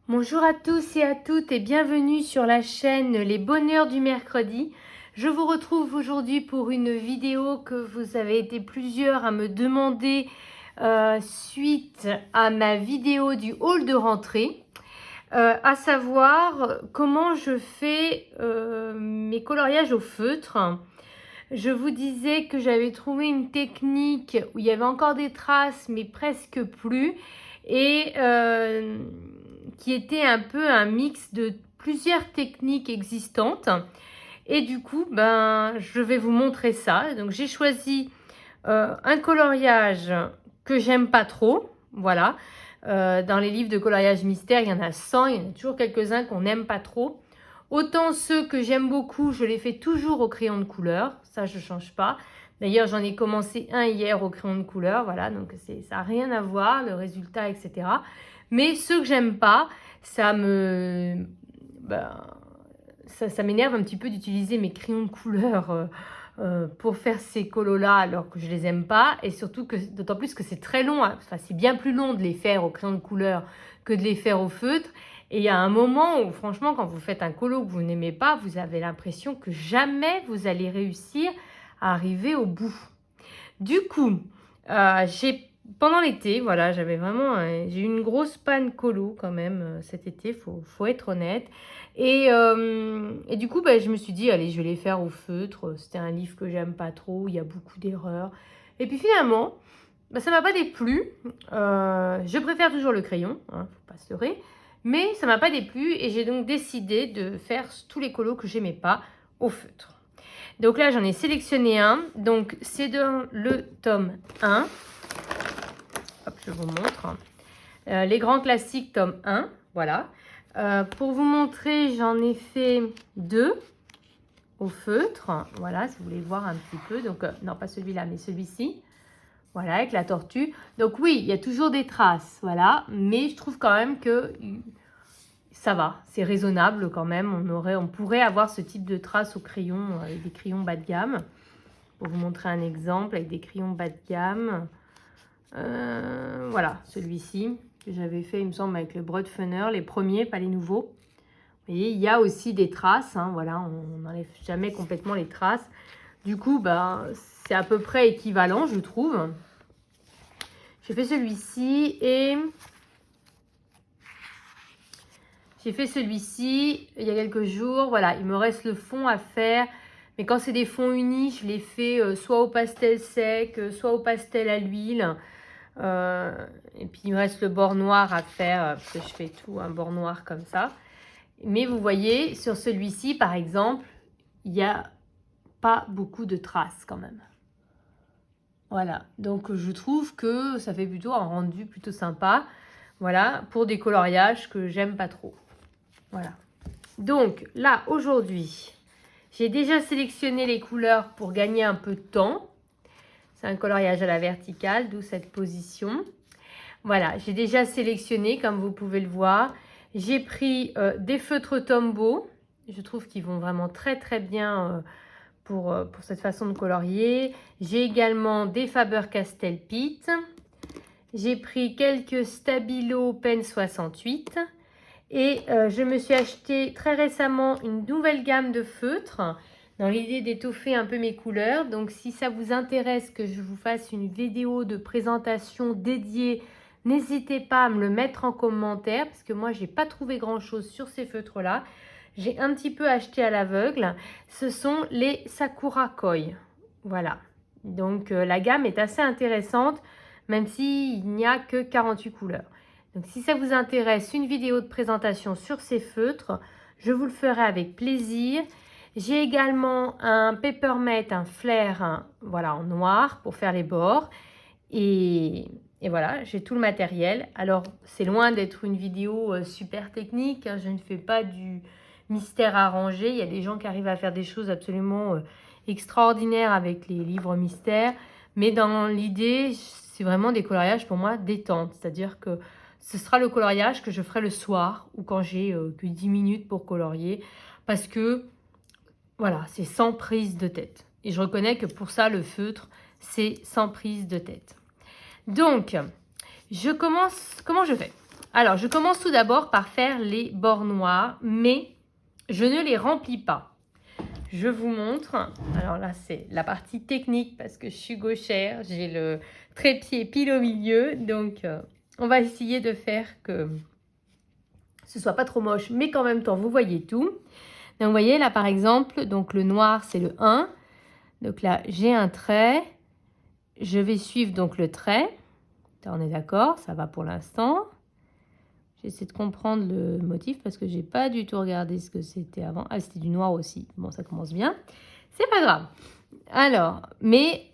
Bonjour à tous et à toutes et bienvenue sur la chaîne Les Bonheurs du Mercredi. Je vous retrouve aujourd'hui pour une vidéo que vous avez été plusieurs à me demander suite à ma vidéo du haul de rentrée. À savoir comment je fais mes coloriages au feutre. Je vous disais que j'avais trouvé une technique où il y avait encore des traces mais presque plus et qui était un peu un mix de plusieurs techniques existantes. Et du coup, je vais vous montrer ça. Donc j'ai choisi un coloriage que j'aime pas trop. Voilà. Dans les livres de coloriage mystère, il y en a 100, il y en a toujours quelques-uns qu'on n'aime pas trop. Autant ceux que j'aime beaucoup, je les fais toujours au crayon de couleur. Ça, je ne change pas. D'ailleurs, j'en ai commencé un hier au crayon de couleur. Voilà, donc ça n'a rien à voir, le résultat, etc. Mais ceux que j'aime pas, ça m'énerve un petit peu d'utiliser mes crayons de couleur pour faire ces colos-là alors que je les aime pas. Et surtout, d'autant plus que c'est très long. Enfin, c'est bien plus long de les faire au crayon de couleur que de les faire au feutre. Et il y a un moment où, franchement, quand vous faites un colo que vous n'aimez pas, vous avez l'impression que jamais vous allez réussir à arriver au bout. Du coup, pendant l'été, voilà, j'ai eu une grosse panne colo quand même cet été, faut être honnête. Et du coup, je me suis dit, allez, je vais les faire au feutre. C'était un livre que j'aime pas trop, il y a beaucoup d'erreurs. Et puis finalement, ça m'a pas déplu. Je préfère toujours le crayon, hein, faut pas se leurrer. Mais ça m'a pas déplu et j'ai donc décidé de faire tous les colos que j'aimais pas au feutre. Donc là, j'en ai sélectionné un. Donc, c'est dans le tome 1. Hop, je vous montre. Les grands classiques, tome 1. Voilà. Pour vous montrer, j'en ai fait 2 au feutre. Voilà, si vous voulez voir un petit peu. Donc, non, pas celui-là, mais celui-ci. Voilà, avec la tortue. Donc oui, il y a toujours des traces, voilà. Mais je trouve quand même que ça va, c'est raisonnable quand même. On pourrait avoir ce type de traces au crayon, avec des crayons bas de gamme. Pour vous montrer un exemple, avec des crayons bas de gamme. Voilà, celui-ci que j'avais fait, il me semble, avec le Brotfunner, les premiers, pas les nouveaux. Vous voyez, il y a aussi des traces, hein, voilà, on n'enlève jamais complètement les traces. Du coup, c'est à peu près équivalent, je trouve. J'ai fait celui-ci et j'ai fait celui-ci il y a quelques jours. Voilà, il me reste le fond à faire. Mais quand c'est des fonds unis, je les fais soit au pastel sec, soit au pastel à l'huile. Et puis il me reste le bord noir à faire, parce que je fais tout un bord noir comme ça. Mais vous voyez, sur celui-ci, par exemple, il n'y a pas beaucoup de traces quand même. Voilà, donc je trouve que ça fait plutôt un rendu plutôt sympa. Voilà, pour des coloriages que j'aime pas trop. Voilà. Donc là, aujourd'hui, j'ai déjà sélectionné les couleurs pour gagner un peu de temps. C'est un coloriage à la verticale, d'où cette position. Voilà, j'ai déjà sélectionné, comme vous pouvez le voir. J'ai pris des feutres Tombow. Je trouve qu'ils vont vraiment très très bien pour cette façon de colorier. J'ai également des Faber-Castell Pitt. J'ai pris quelques Stabilo Pen 68. Et je me suis acheté très récemment une nouvelle gamme de feutres dans l'idée d'étoffer un peu mes couleurs. Donc si ça vous intéresse que je vous fasse une vidéo de présentation dédiée, n'hésitez pas à me le mettre en commentaire parce que moi, je n'ai pas trouvé grand-chose sur ces feutres-là. J'ai un petit peu acheté à l'aveugle. Ce sont les Sakura Koi. Voilà. Donc la gamme est assez intéressante même s'il n'y a que 48 couleurs. Donc si ça vous intéresse, une vidéo de présentation sur ces feutres, je vous le ferai avec plaisir. J'ai également un Papermate, un flair, voilà, en noir pour faire les bords. Et voilà, j'ai tout le matériel. Alors, c'est loin d'être une vidéo super technique. Hein, je ne fais pas du mystère arrangé. Il y a des gens qui arrivent à faire des choses absolument extraordinaires avec les livres mystères. Mais dans l'idée, c'est vraiment des coloriages pour moi détente. C'est-à-dire que ce sera le coloriage que je ferai le soir ou quand j'ai que 10 minutes pour colorier. Parce que, voilà, c'est sans prise de tête. Et je reconnais que pour ça, le feutre, c'est sans prise de tête. Donc, je commence. Comment je fais? Alors, je commence tout d'abord par faire les bords noirs, mais je ne les remplis pas. Je vous montre. Alors là, c'est la partie technique parce que je suis gauchère. J'ai le trépied pile au milieu. Donc, on va essayer de faire que ce soit pas trop moche, mais qu'en même temps, vous voyez tout. Donc, vous voyez là, par exemple, donc le noir, c'est le 1. Donc là, j'ai un trait. Je vais suivre donc le trait. On est d'accord, ça va pour l'instant. J'essaie de comprendre le motif parce que j'ai pas du tout regardé ce que c'était avant. Ah, c'était du noir aussi. Bon, ça commence bien. C'est pas grave. Alors, mais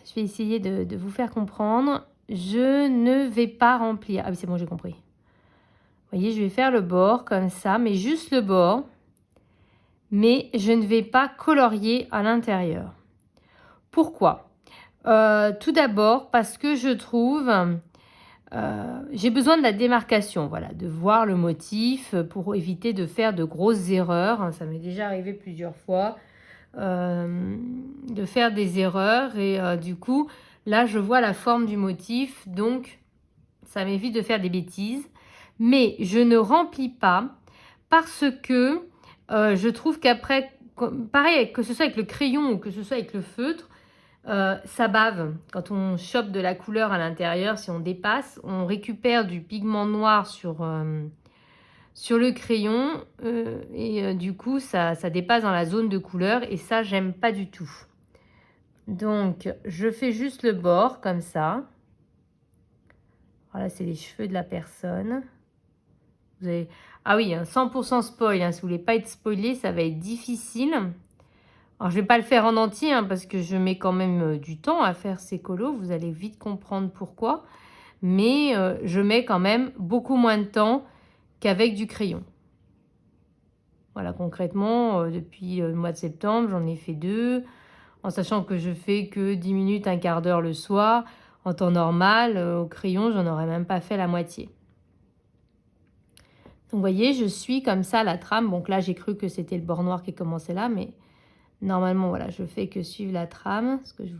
je vais essayer de vous faire comprendre. Je ne vais pas remplir. Ah oui, c'est bon, j'ai compris. Vous voyez, je vais faire le bord comme ça, mais juste le bord. Mais je ne vais pas colorier à l'intérieur. Pourquoi? Tout d'abord parce que je trouve... j'ai besoin de la démarcation, voilà, de voir le motif pour éviter de faire de grosses erreurs. Ça m'est déjà arrivé plusieurs fois de faire des erreurs et du coup, là, je vois la forme du motif, donc ça m'évite de faire des bêtises. Mais je ne remplis pas parce que je trouve qu'après, pareil, que ce soit avec le crayon ou que ce soit avec le feutre, ça bave. Quand on chope de la couleur à l'intérieur, si on dépasse, on récupère du pigment noir sur le crayon et du coup, ça dépasse dans la zone de couleur et ça, j'aime pas du tout. Donc, je fais juste le bord comme ça. Voilà, c'est les cheveux de la personne. Vous avez... Ah oui, 100% spoil. Si vous voulez pas être spoilé, ça va être difficile. Alors, je ne vais pas le faire en entier parce que je mets quand même du temps à faire ces colos. Vous allez vite comprendre pourquoi. Mais je mets quand même beaucoup moins de temps qu'avec du crayon. Voilà, concrètement, depuis le mois de septembre, j'en ai fait 2. En sachant que je fais que 10 minutes, un quart d'heure le soir. En temps normal, au crayon, j'en aurais même pas fait la moitié. Donc, vous voyez, je suis comme ça la trame. Donc là, j'ai cru que c'était le bord noir qui commençait là, mais... Normalement, voilà, je fais que suivre la trame, parce que je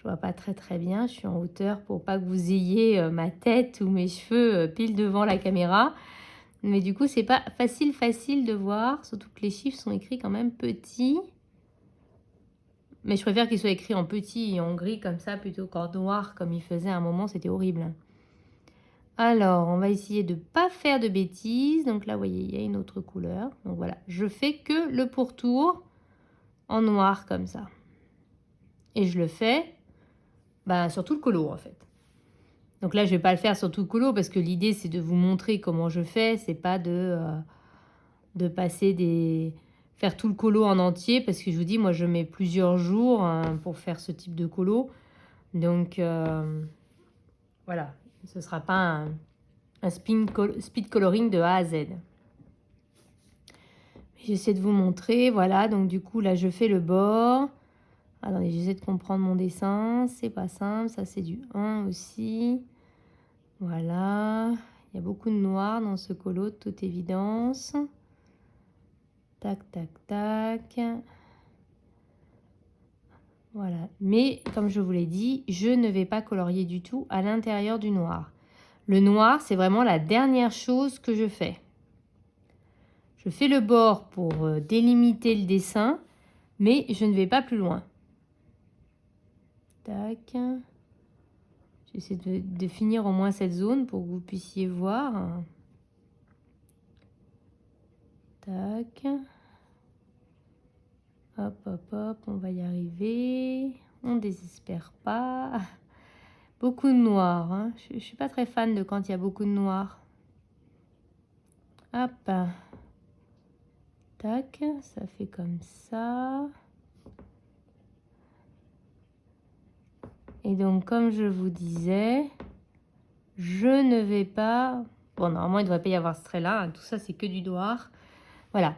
vois pas très bien. Je suis en hauteur pour pas que vous ayez ma tête ou mes cheveux pile devant la caméra. Mais du coup, c'est pas facile de voir, surtout que les chiffres sont écrits quand même petits. Mais je préfère qu'ils soient écrits en petit et en gris comme ça, plutôt qu'en noir, comme il faisait à un moment, c'était horrible. Alors, on va essayer de pas faire de bêtises. Donc là, vous voyez, il y a une autre couleur. Donc voilà, je fais que le pourtour en noir comme ça. Et je le fais sur tout le colo en fait. Donc là, je vais pas le faire sur tout le colo parce que l'idée, c'est de vous montrer comment je fais. C'est pas de faire tout le colo en entier parce que je vous dis, moi, je mets plusieurs jours pour faire ce type de colo. Donc, voilà, ce sera pas un speed coloring de A à Z. J'essaie de vous montrer, voilà, donc du coup, là, je fais le bord. Attendez, j'essaie de comprendre mon dessin, c'est pas simple, ça c'est du 1 aussi. Voilà, il y a beaucoup de noir dans ce colo, de toute évidence. Tac, tac, tac. Voilà, mais comme je vous l'ai dit, je ne vais pas colorier du tout à l'intérieur du noir. Le noir, c'est vraiment la dernière chose que je fais. Je fais le bord pour délimiter le dessin, mais je ne vais pas plus loin. Tac. J'essaie de finir au moins cette zone pour que vous puissiez voir. Tac. Hop, hop, hop, on va y arriver. On ne désespère pas. Beaucoup de noir. Hein. Je ne suis pas très fan de quand il y a beaucoup de noir. Hop. Tac, ça fait comme ça. Et donc, comme je vous disais, je ne vais pas... Bon, normalement, il ne devrait pas y avoir ce trait-là. Hein. Tout ça, c'est que du noir. Voilà.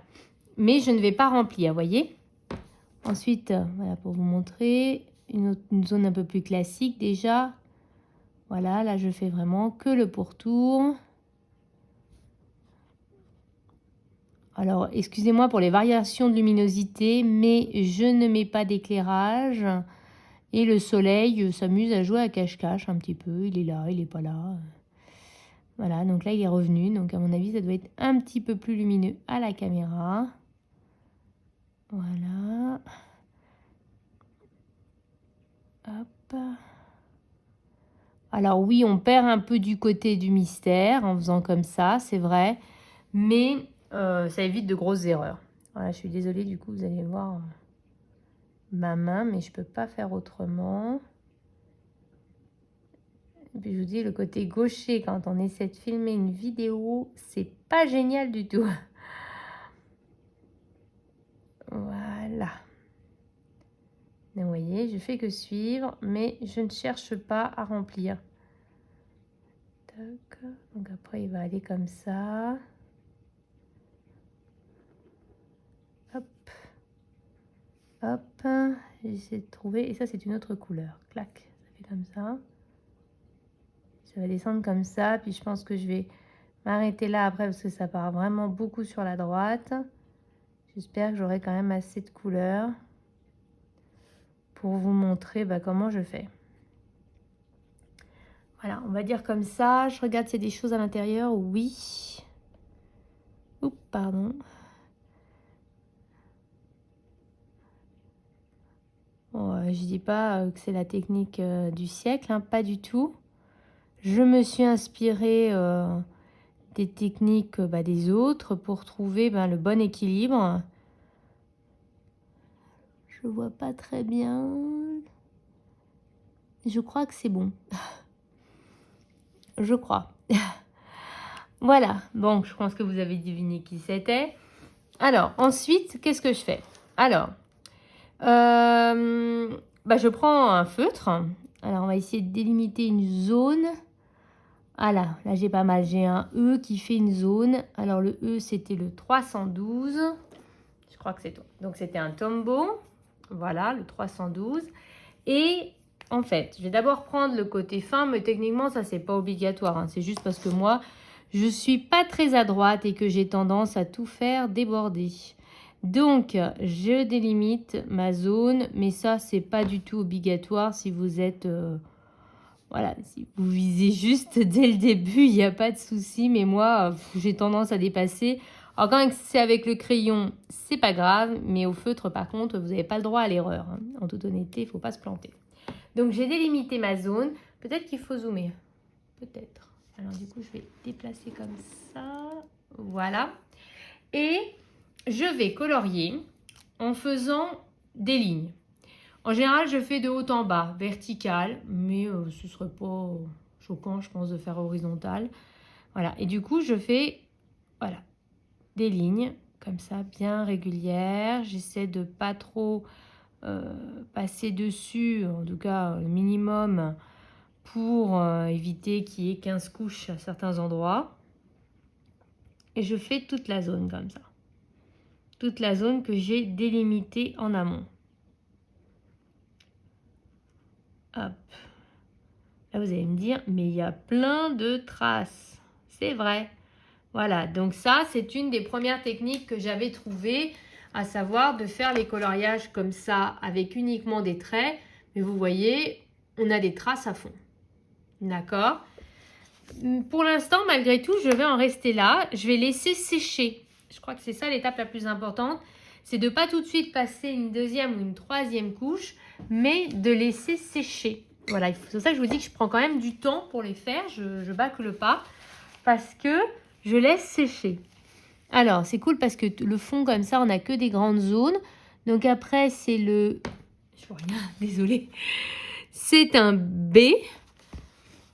Mais je ne vais pas remplir, vous voyez. Ensuite, voilà, pour vous montrer une zone un peu plus classique déjà. Voilà, là, je fais vraiment que le pourtour. Alors, excusez-moi pour les variations de luminosité, mais je ne mets pas d'éclairage. Et le soleil s'amuse à jouer à cache-cache un petit peu. Il est là, il n'est pas là. Voilà, donc là, il est revenu. Donc, à mon avis, ça doit être un petit peu plus lumineux à la caméra. Voilà. Hop. Alors oui, on perd un peu du côté du mystère en faisant comme ça, c'est vrai. Mais ça évite de grosses erreurs. Voilà, je suis désolée, du coup, vous allez voir ma main, mais je ne peux pas faire autrement. Et puis je vous dis, le côté gaucher, quand on essaie de filmer une vidéo, c'est pas génial du tout. Voilà. Donc, vous voyez, je fais que suivre, mais je ne cherche pas à remplir. Tac. Donc après, il va aller comme ça. Hop. Hop. J'essaie de trouver. Et ça, c'est une autre couleur. Clac. Ça fait comme ça. Ça va descendre comme ça. Puis je pense que je vais m'arrêter là après parce que ça part vraiment beaucoup sur la droite. J'espère que j'aurai quand même assez de couleurs pour vous montrer comment je fais. Voilà, on va dire comme ça. Je regarde s'il y a des choses à l'intérieur. Oui. Oups, pardon. Bon, je dis pas que c'est la technique du siècle, hein, pas du tout. Je me suis inspirée des techniques des autres pour trouver le bon équilibre. Je vois pas très bien. Je crois que c'est bon. Je crois. Voilà, bon, je pense que vous avez deviné qui c'était. Alors, ensuite, qu'est-ce que je fais? Alors, je prends un feutre. Alors, on va essayer de délimiter une zone. Ah là j'ai pas mal. J'ai un E qui fait une zone. Alors, le E, c'était le 312. Je crois que c'est tout. Donc, c'était un tombeau. Voilà, le 312. Et en fait, je vais d'abord prendre le côté fin, mais techniquement, ça, c'est pas obligatoire, hein. C'est juste parce que moi, je suis pas très à droite et que j'ai tendance à tout faire déborder. Donc, je délimite ma zone, mais ça, c'est pas du tout obligatoire si vous êtes... voilà, si vous visez juste dès le début, il n'y a pas de souci, mais moi, j'ai tendance à dépasser. Alors, quand c'est avec le crayon, c'est pas grave, mais au feutre, par contre, vous n'avez pas le droit à l'erreur, hein. En toute honnêteté, il ne faut pas se planter. Donc, j'ai délimité ma zone. Peut-être qu'il faut zoomer. Peut-être. Alors, du coup, je vais déplacer comme ça. Voilà. Et je vais colorier en faisant des lignes. En général, je fais de haut en bas, vertical, mais ce ne serait pas choquant, je pense, de faire horizontal. Voilà. Et du coup, je fais des lignes comme ça, bien régulières. J'essaie de pas trop passer dessus, en tout cas le minimum, pour éviter qu'il y ait 15 couches à certains endroits. Et je fais toute la zone comme ça. Toute la zone que j'ai délimitée en amont. Hop. Là, vous allez me dire, mais il y a plein de traces. C'est vrai. Voilà, donc ça, c'est une des premières techniques que j'avais trouvées, à savoir de faire les coloriages comme ça, avec uniquement des traits. Mais vous voyez, on a des traces à fond. D'accord? Pour l'instant, malgré tout, je vais en rester là. Je vais laisser sécher. Je crois que c'est ça l'étape la plus importante. C'est de ne pas tout de suite passer une deuxième ou une troisième couche, mais de laisser sécher. Voilà, c'est pour ça que je vous dis que je prends quand même du temps pour les faire. Je ne bâcle pas parce que je laisse sécher. Alors, c'est cool parce que le fond, comme ça, on n'a que des grandes zones. Donc après, c'est le... Je vois rien, désolée. C'est un B.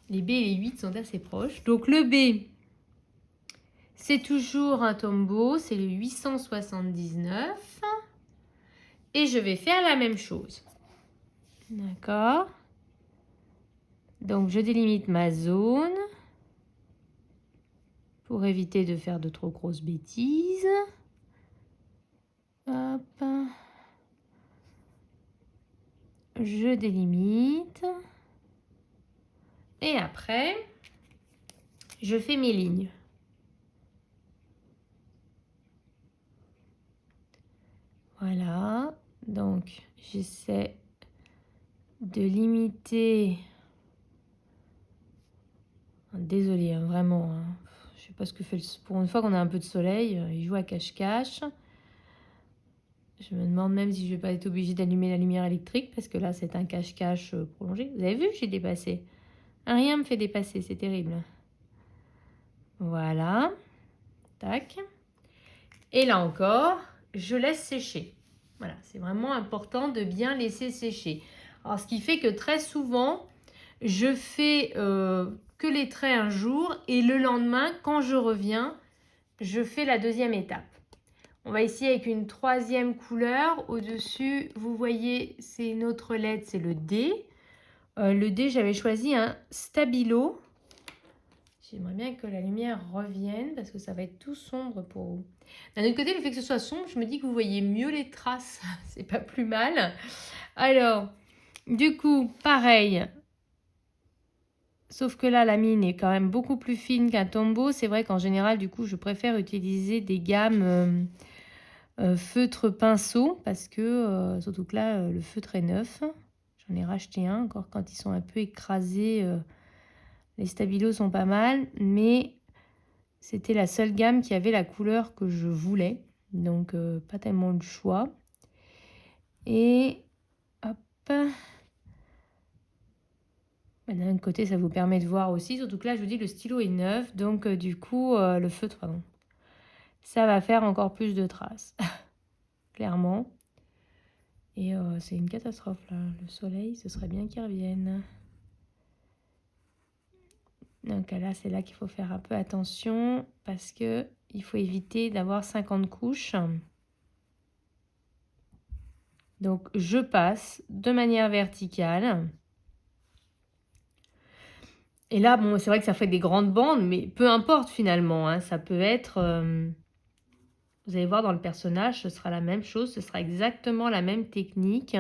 Les B et les 8 sont assez proches. Donc le B, c'est toujours un tombeau, c'est le 879. Et je vais faire la même chose. D'accord. Donc je délimite ma zone pour éviter de faire de trop grosses bêtises. Hop. Je délimite. Et après, je fais mes lignes. Voilà. Donc, j'essaie de limiter Désolée, hein, vraiment. Hein. Je sais pas ce que fait pour une fois qu'on a un peu de soleil, il joue à cache-cache. Je me demande même si je vais pas être obligée d'allumer la lumière électrique parce que là, c'est un cache-cache prolongé. Vous avez vu, j'ai dépassé. Rien me fait dépasser, c'est terrible. Voilà. Tac. Et là encore, je laisse sécher. Voilà, c'est vraiment important de bien laisser sécher. Alors, ce qui fait que très souvent, je fais que les traits un jour et le lendemain, quand je reviens, je fais la deuxième étape. On va essayer avec une troisième couleur. Au-dessus, vous voyez, c'est une autre lettre, c'est le D. Le D, j'avais choisi un Stabilo. J'aimerais bien que la lumière revienne parce que ça va être tout sombre pour vous. D'un autre côté, le fait que ce soit sombre, je me dis que vous voyez mieux les traces. C'est pas plus mal. Alors, du coup, pareil. Sauf que là, la mine est quand même beaucoup plus fine qu'un Tombow. C'est vrai qu'en général, du coup, je préfère utiliser des gammes feutre pinceau parce que, surtout que là, le feutre est neuf. J'en ai racheté un encore quand ils sont un peu écrasés. Les stabilos sont pas mal, mais c'était la seule gamme qui avait la couleur que je voulais. Donc, pas tellement le choix. Et hop. D'un côté, ça vous permet de voir aussi. Surtout que là, je vous dis, le stylo est neuf. Donc, du coup, le feutre, pardon. Ça va faire encore plus de traces. Clairement. Et c'est une catastrophe, là. Le soleil, ce serait bien qu'il revienne. Donc là, c'est là qu'il faut faire un peu attention. Parce que il faut éviter d'avoir 50 couches. Donc, je passe de manière verticale. Et là, bon, c'est vrai que ça fait des grandes bandes, mais peu importe finalement. Hein, ça peut être... vous allez voir dans le personnage, ce sera la même chose. Ce sera exactement la même technique.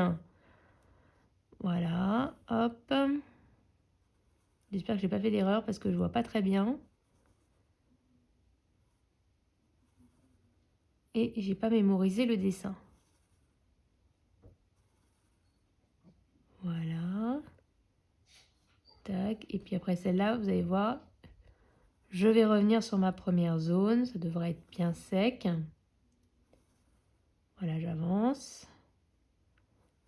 Voilà, hop. J'espère que je n'ai pas fait d'erreur parce que je vois pas très bien. Et j'ai pas mémorisé le dessin. Voilà. Tac. Et puis après celle-là, vous allez voir, je vais revenir sur ma première zone. Ça devrait être bien sec. Voilà, j'avance.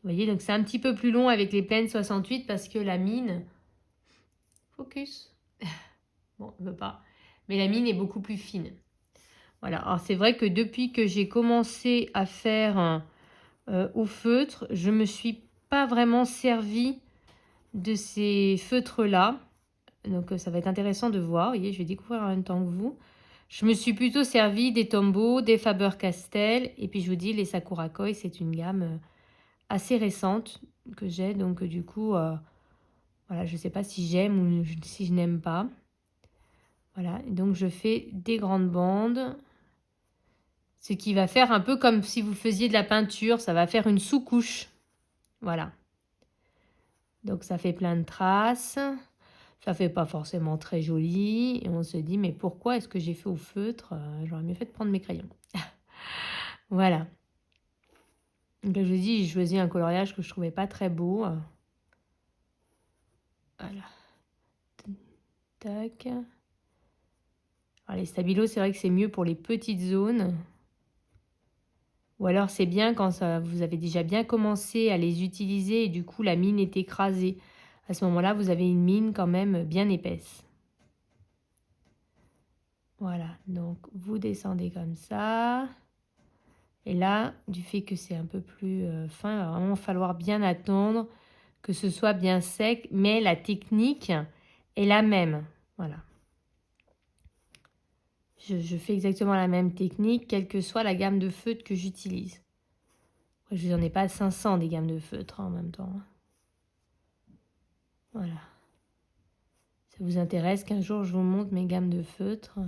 Vous voyez, donc c'est un petit peu plus long avec les plaines 68 parce que la mine... Focus. Bon, ne veut pas. Mais la mine est beaucoup plus fine. Voilà. Alors c'est vrai que depuis que j'ai commencé à faire au feutre, je me suis pas vraiment servi de ces feutres-là. Donc ça va être intéressant de voir. Vous voyez, je vais découvrir en même temps que vous. Je me suis plutôt servi des Tombow, des Faber-Castell. Et puis je vous dis, les Sakura Koi, c'est une gamme assez récente que j'ai. Donc du coup, voilà, je ne sais pas si j'aime ou si je n'aime pas. Voilà, et donc je fais des grandes bandes. Ce qui va faire un peu comme si vous faisiez de la peinture. Ça va faire une sous-couche. Voilà. Donc ça fait plein de traces. Ça fait pas forcément très joli. Et on se dit, mais pourquoi est-ce que j'ai fait au feutre? J'aurais mieux fait de prendre mes crayons. Voilà. Donc là, je vous dis, j'ai choisi un coloriage que je trouvais pas très beau. Voilà. Tac. Alors les stabilos, c'est vrai que c'est mieux pour les petites zones. Ou alors c'est bien quand vous avez déjà bien commencé à les utiliser et du coup la mine est écrasée. À ce moment-là, vous avez une mine quand même bien épaisse. Voilà, donc vous descendez comme ça. Et là, du fait que c'est un peu plus fin, il va vraiment falloir bien attendre que ce soit bien sec, mais la technique est la même. Voilà. Je fais exactement la même technique, quelle que soit la gamme de feutres que j'utilise. Je n'en ai pas 500 des gammes de feutres en même temps. Voilà. Ça vous intéresse qu'un jour je vous montre mes gammes de feutres?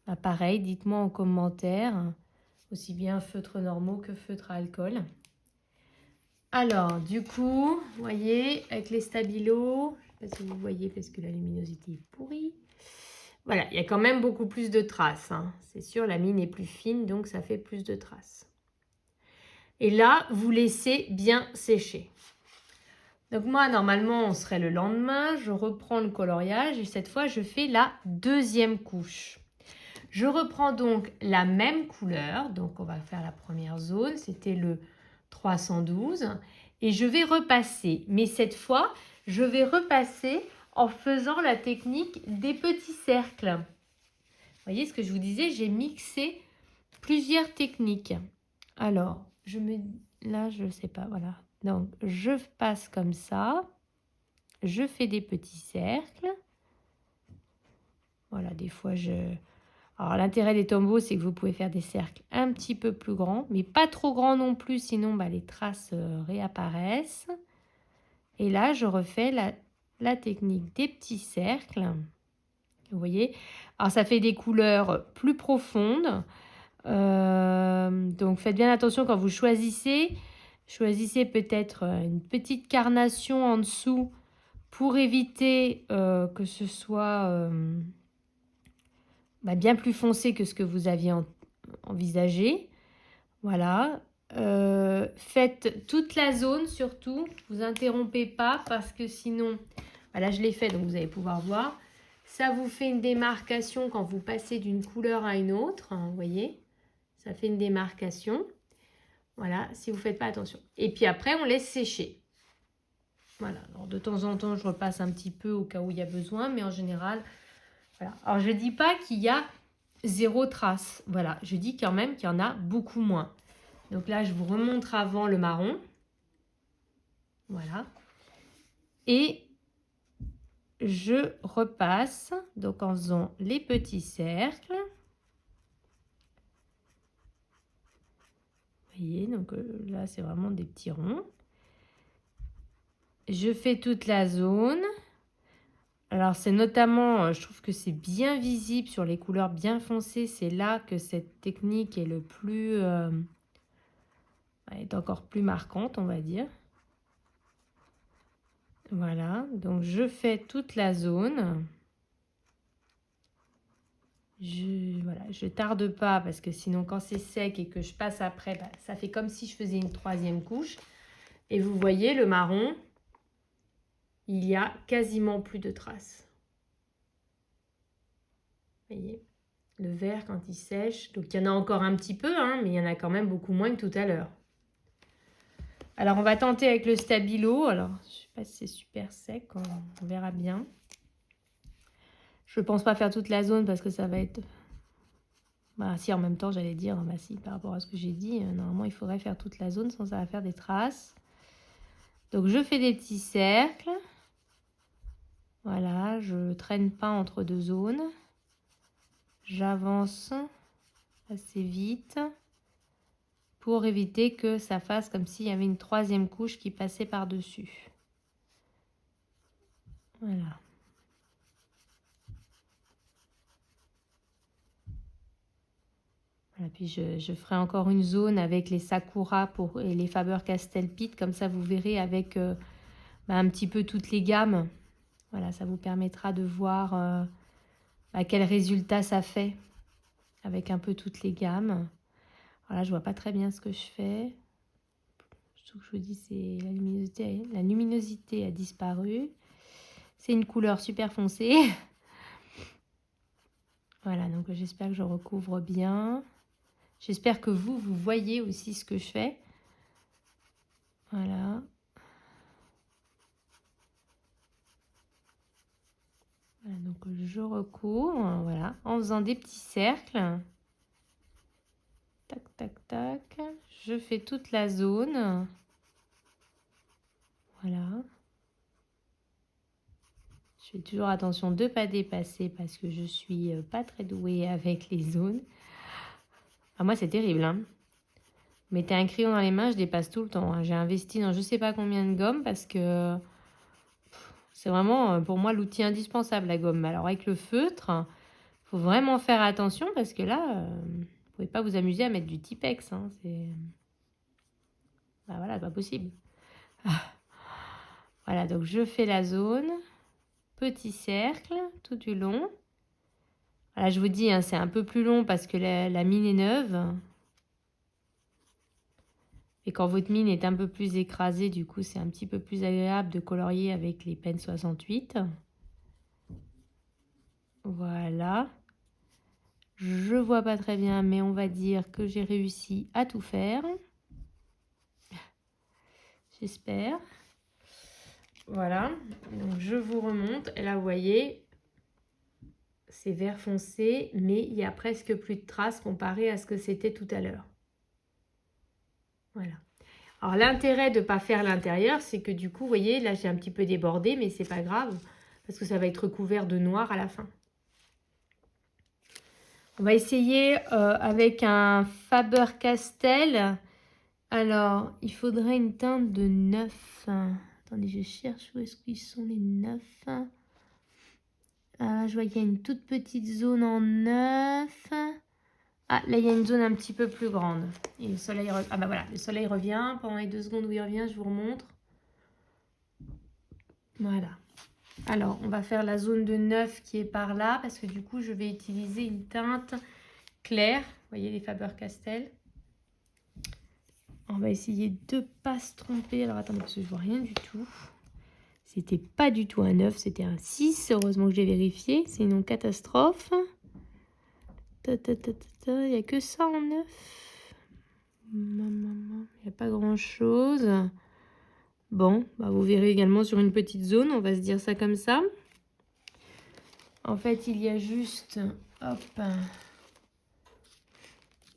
Bah pareil, dites-moi en commentaire, aussi bien feutres normaux que feutres à alcool. Alors, du coup, vous voyez, avec les stabilos, je ne sais pas si vous voyez parce que la luminosité est pourrie. Voilà, il y a quand même beaucoup plus de traces. Hein. C'est sûr, la mine est plus fine, donc ça fait plus de traces. Et là, vous laissez bien sécher. Donc moi, normalement, on serait le lendemain. Je reprends le coloriage et cette fois, je fais la deuxième couche. Je reprends donc la même couleur. Donc on va faire la première zone. C'était le 312. Et je vais repasser. Mais cette fois, je vais repasser en faisant la technique des petits cercles. Vous voyez ce que je vous disais, j'ai mixé plusieurs techniques. Alors, là, je ne sais pas, voilà. Donc, je passe comme ça. Je fais des petits cercles. Voilà, des fois, Alors, l'intérêt des tombeaux, c'est que vous pouvez faire des cercles un petit peu plus grands, mais pas trop grands non plus, sinon les traces réapparaissent. Et là, je refais la technique des petits cercles. Vous voyez? Alors, ça fait des couleurs plus profondes. Donc, faites bien attention quand vous choisissez. Choisissez peut-être une petite carnation en dessous pour éviter que ce soit bien plus foncé que ce que vous aviez envisagé. Voilà. Faites toute la zone surtout. Vous interrompez pas parce que sinon, voilà, je l'ai fait donc vous allez pouvoir voir. Ça vous fait une démarcation quand vous passez d'une couleur à une autre. Hein, vous voyez, ça fait une démarcation. Voilà, si vous ne faites pas attention. Et puis après, on laisse sécher. Voilà, alors de temps en temps, je repasse un petit peu au cas où il y a besoin, mais en général, voilà. Alors, je ne dis pas qu'il y a 0 trace. Voilà, je dis quand même qu'il y en a beaucoup moins. Donc là, je vous remontre avant le marron. Voilà. Et je repasse, donc en faisant les petits cercles. Vous voyez, donc là, c'est vraiment des petits ronds. Je fais toute la zone. Alors, c'est notamment, je trouve que c'est bien visible sur les couleurs bien foncées. C'est là que cette technique est est encore plus marquante, on va dire. Voilà, donc je fais toute la zone. Je tarde pas parce que sinon, quand c'est sec et que je passe après, ça fait comme si je faisais une troisième couche. Et vous voyez, le marron, il y a quasiment plus de traces. Vous voyez, le vert quand il sèche, donc il y en a encore un petit peu, hein, mais il y en a quand même beaucoup moins que tout à l'heure. Alors, on va tenter avec le stabilo. Alors, je ne sais pas si c'est super sec, on verra bien. Je ne pense pas faire toute la zone parce que ça va être... si, en même temps, j'allais dire, si, par rapport à ce que j'ai dit, normalement, il faudrait faire toute la zone, sinon ça va faire des traces. Donc, je fais des petits cercles. Voilà, je ne traîne pas entre deux zones. J'avance assez vite pour éviter que ça fasse comme s'il y avait une troisième couche qui passait par-dessus. Voilà. Voilà, puis je ferai encore une zone avec les Sakura et les Faber-Castell Pitt. Comme ça, vous verrez avec un petit peu toutes les gammes. Voilà, ça vous permettra de voir quel résultat ça fait avec un peu toutes les gammes. Voilà, je vois pas très bien ce que je fais. Ce que je vous dis, c'est la luminosité a disparu. C'est une couleur super foncée. Voilà, donc j'espère que je recouvre bien. J'espère que vous voyez aussi ce que je fais. Voilà. Voilà, donc je recouvre, voilà, en faisant des petits cercles. Tac, tac, tac. Je fais toute la zone. Voilà. Je fais toujours attention de ne pas dépasser parce que je suis pas très douée avec les zones. Moi, c'est terrible. Hein. Mettez un crayon dans les mains, je dépasse tout le temps. Hein. J'ai investi dans je ne sais pas combien de gomme parce que c'est vraiment pour moi l'outil indispensable, la gomme. Alors avec le feutre, il faut vraiment faire attention parce que là, vous ne pouvez pas vous amuser à mettre du Tipex. Hein. Voilà, c'est pas possible. Voilà, donc je fais la zone. Petit cercle tout du long. Voilà, je vous dis, hein, c'est un peu plus long parce que la mine est neuve. Et quand votre mine est un peu plus écrasée, du coup, c'est un petit peu plus agréable de colorier avec les Pen 68. Voilà. Je vois pas très bien, mais on va dire que j'ai réussi à tout faire. J'espère. Voilà. Donc, je vous remonte. Et là, vous voyez, c'est vert foncé, mais il y a presque plus de traces comparé à ce que c'était tout à l'heure. Voilà. Alors, l'intérêt de ne pas faire l'intérieur, c'est que du coup, vous voyez, là, j'ai un petit peu débordé, mais c'est pas grave, parce que ça va être recouvert de noir à la fin. On va essayer avec un Faber-Castell. Alors, il faudrait une teinte de 9. Attendez, je cherche où est-ce qu'ils sont les 9. Je vois qu'il y a une toute petite zone en 9. Ah, là, il y a une zone un petit peu plus grande. Et le soleil, ah bah voilà, le soleil revient. Pendant les 2 secondes où il revient, je vous remontre. Voilà. Alors, on va faire la zone de 9 qui est par là, parce que du coup, je vais utiliser une teinte claire. Vous voyez les Faber-Castell. On va essayer de ne pas se tromper. Alors, attendez, parce que je vois rien du tout. C'était pas du tout un 9, c'était un 6. Heureusement que j'ai vérifié. C'est une catastrophe. Il n'y a que ça en 9. Il n'y a pas grand-chose. Bon, bah vous verrez également sur une petite zone. On va se dire ça comme ça. En fait, il y a juste... Hop,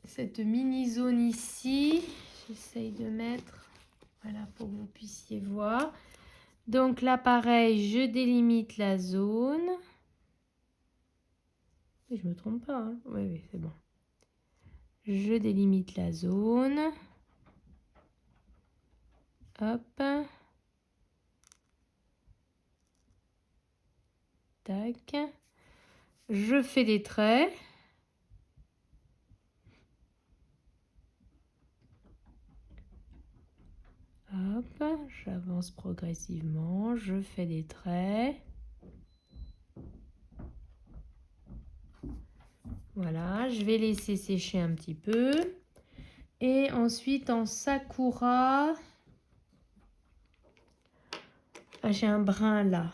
cette mini zone ici. J'essaye de mettre... Voilà, pour que vous puissiez voir. Donc là, pareil, je délimite la zone. Et je me trompe pas, hein. Oui, c'est bon. Je délimite la zone. Hop. Tac. Je fais des traits. Hop. J'avance progressivement. Je fais des traits. Voilà. Je vais laisser sécher un petit peu. Et ensuite, en Sakura... Ah, j'ai un brun là.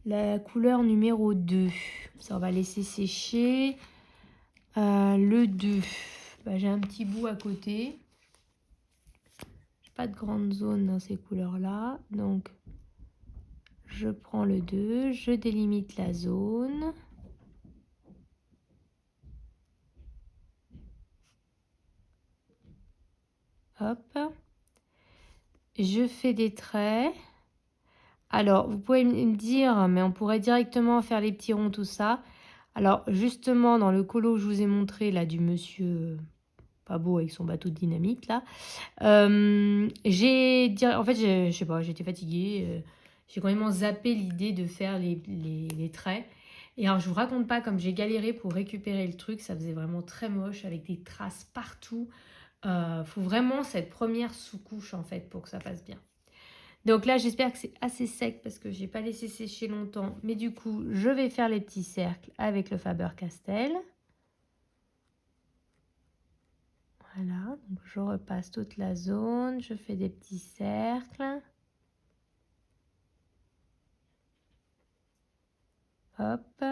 La couleur numéro 2. Ça, on va laisser sécher. Le 2. Bah, j'ai un petit bout à côté. J'ai pas de grande zone dans ces couleurs-là. Donc, je prends le 2. Je délimite la zone. Hop. Je fais des traits. Alors, vous pouvez me dire, mais on pourrait directement faire les petits ronds, tout ça. Alors, justement, dans le colo que je vous ai montré, là, du monsieur pas beau avec son bateau de dynamite, là, en fait, je sais pas, j'étais fatiguée. J'ai complètement zappé l'idée de faire les traits. Et alors, je vous raconte pas comme j'ai galéré pour récupérer le truc. Ça faisait vraiment très moche, avec des traces partout. Faut vraiment cette première sous-couche, en fait, pour que ça passe bien. Donc là, j'espère que c'est assez sec parce que j'ai pas laissé sécher longtemps. Mais du coup, je vais faire les petits cercles avec le Faber-Castell. Voilà, donc je repasse toute la zone. Je fais des petits cercles. Hop.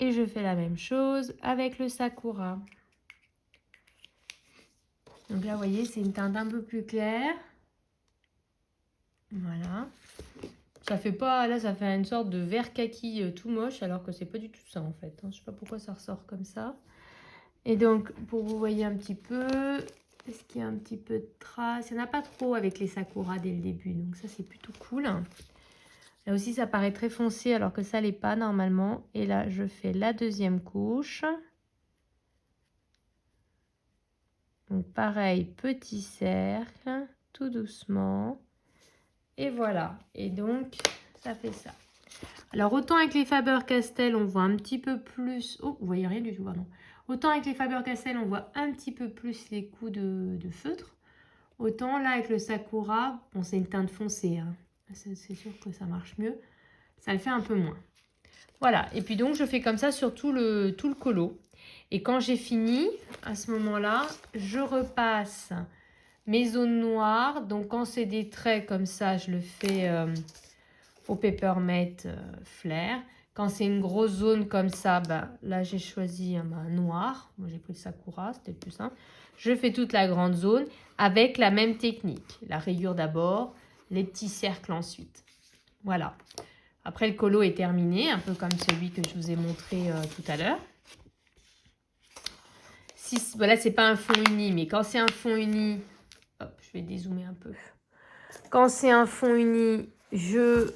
Et je fais la même chose avec le Sakura. Donc là, vous voyez, c'est une teinte un peu plus claire. Voilà. Ça fait pas, là, ça fait une sorte de vert kaki tout moche, alors que c'est pas du tout ça, en fait. Je sais pas pourquoi ça ressort comme ça. Et donc, pour que vous voyez un petit peu, est-ce qu'il y a un petit peu de traces? Il n'y en a pas trop avec les Sakura dès le début, donc ça, c'est plutôt cool. Là aussi, ça paraît très foncé, alors que ça l'est pas normalement. Et là, je fais la deuxième couche. Donc pareil, petit cercle, tout doucement. Et voilà. Et donc, ça fait ça. Alors, autant avec les Faber-Castell, on voit un petit peu plus... Oh, vous voyez rien du tout, pardon. Autant avec les Faber-Castell, on voit un petit peu plus les coups de feutre. Autant là, avec le Sakura, bon, c'est une teinte foncée, hein. C'est sûr que ça marche mieux. Ça le fait un peu moins. Voilà. Et puis donc, je fais comme ça sur tout le colo. Et quand j'ai fini, à ce moment-là, je repasse mes zones noires. Donc quand c'est des traits comme ça, je le fais au Peppermint Flair. Quand c'est une grosse zone comme ça, ben, là j'ai choisi un noir. Moi j'ai pris le Sakura, c'était plus simple. Je fais toute la grande zone avec la même technique. La rayure d'abord, les petits cercles ensuite. Voilà. Après le colo est terminé, un peu comme celui que je vous ai montré tout à l'heure. Si, voilà, c'est pas un fond uni, mais quand c'est un fond uni, hop, je vais dézoomer un peu. Quand c'est un fond uni, je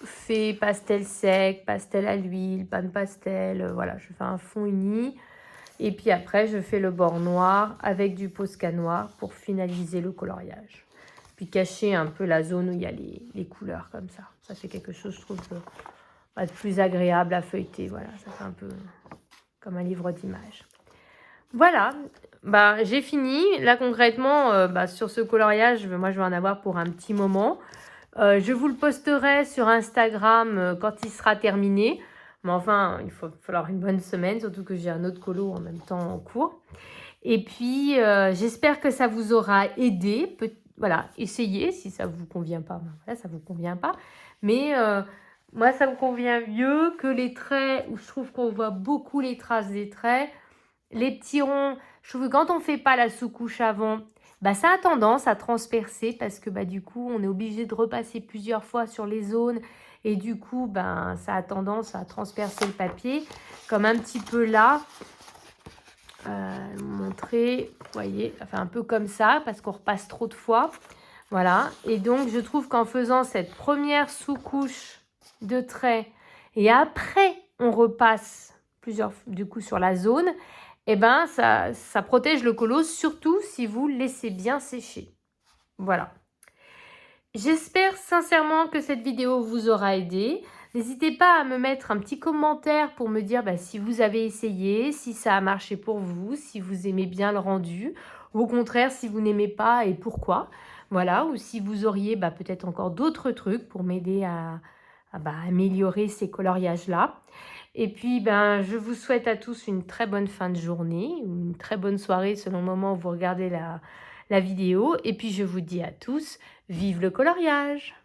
fais pastel sec, pastel à l'huile, panne pastel, voilà, je fais un fond uni. Et puis après, je fais le bord noir avec du Posca noir pour finaliser le coloriage. Puis cacher un peu la zone où il y a les couleurs comme ça. Ça fait quelque chose, je trouve, de plus agréable à feuilleter. Voilà, ça fait un peu comme un livre d'images. Voilà, bah, j'ai fini. Là, concrètement, sur ce coloriage, moi, je vais en avoir pour un petit moment. Je vous le posterai sur Instagram quand il sera terminé. Mais enfin, il va falloir une bonne semaine, surtout que j'ai un autre colo en même temps en cours. Et puis, j'espère que ça vous aura aidé. Voilà, essayez. Si ça ne vous convient pas, ben voilà, ça ne vous convient pas. Mais moi, ça me convient mieux que les traits, où je trouve qu'on voit beaucoup les traces des traits. Les petits ronds, je trouve que quand on ne fait pas la sous-couche avant, bah, ça a tendance à transpercer parce que du coup, on est obligé de repasser plusieurs fois sur les zones et du coup, ça a tendance à transpercer le papier. Comme un petit peu là, montrer, vous voyez, enfin un peu comme ça parce qu'on repasse trop de fois. Voilà, et donc je trouve qu'en faisant cette première sous-couche de traits et après on repasse plusieurs du coup sur la zone, et ça protège le colo, surtout si vous le laissez bien sécher. Voilà. J'espère sincèrement que cette vidéo vous aura aidé. N'hésitez pas à me mettre un petit commentaire pour me dire si vous avez essayé, si ça a marché pour vous, si vous aimez bien le rendu, ou au contraire si vous n'aimez pas et pourquoi. Voilà, ou si vous auriez peut-être encore d'autres trucs pour m'aider à améliorer ces coloriages-là. Et puis, je vous souhaite à tous une très bonne fin de journée, ou une très bonne soirée selon le moment où vous regardez la vidéo. Et puis, je vous dis à tous, vive le coloriage!